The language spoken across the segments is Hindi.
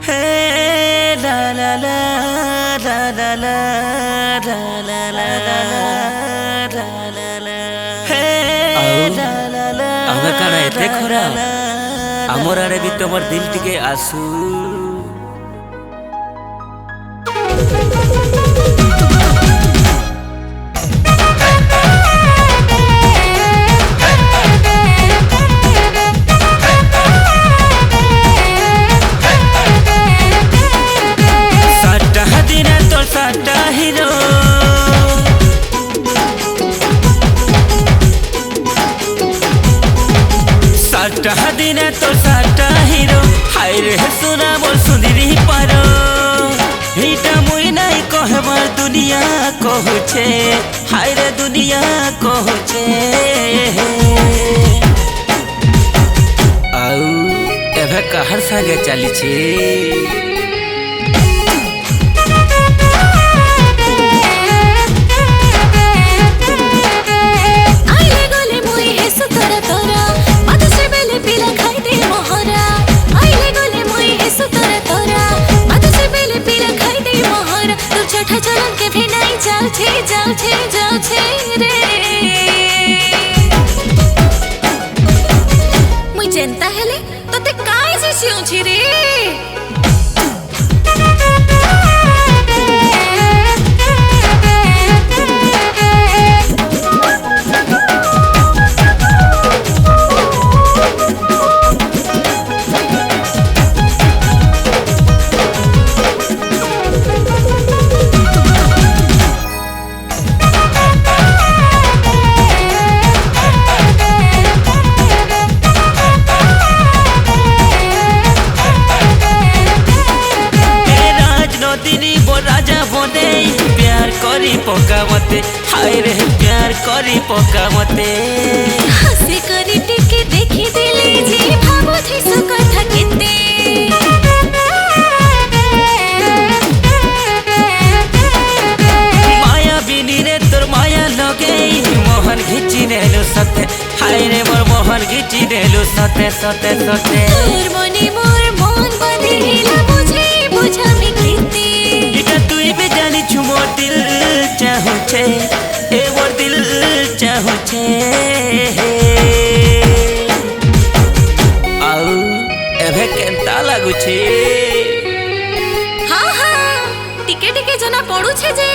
Hey, la la la la la la la la la la la la. Hey, la la la. ଆମେ କାଣା ଏତେ ଖରାପ ଆମର ଆଡ଼େ ବି ତମର ଦିଲ ଟିକେ ଆସୁ। साटा हिरो साटा दिने तो साटा हिरो हाय रे सुना बोल सुंदरी पारो हिटा मुई नहीं कहबार दुनिया कहछे हाय रे दुनिया कहछे आउ एभे कहर संगे चली छे जाऊ छे रे मुई चिंता हेले तोते काई से छिउछि रे प्यार करी पका मते हाय रे प्यार करी पका मते हसे करी टिके देखि दिले जे भाबो थी सो कथा केते माया बिनी रे तोर माया लगे मोहन घिची नेलो सते हाय रे मोर मोहन घिची नेलो सते सते सते तोर मने मोर मन बनेला बुझे बुझामी केते तुई भी जानी छु मोर दिल चाहूछे ए मोर दिल चाहूछे आउ एभे केंता लागुछे हां हां टिके टिके जना पडुछे जे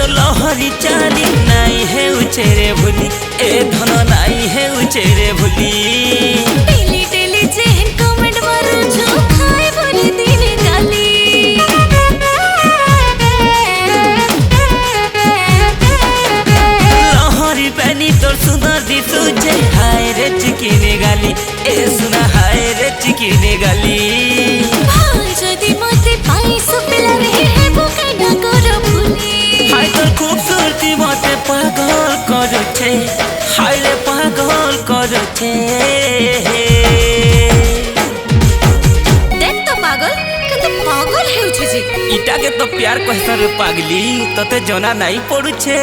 लहरी चाली नाई है उचेरे भूली ए धन नाई है उचेरे भूली टेली टेली जेहन कमेंट मारो जो खाए बोले दिने गाली लहरी पानी तोर सुंदर दिसु जे हाय रे चिकिने गाली ए सुना हाय रे चिकिने गाली जदी मते पाई सुपला रे है बुके ना करो भूली हाय तोर खूबसूरती मते पागल करछे हाय रे पागल करछे देख तो पागल किंतु पागल हेउछे जे इटा के तो प्यार कहसर पागली तते जना नहीं पडुछे।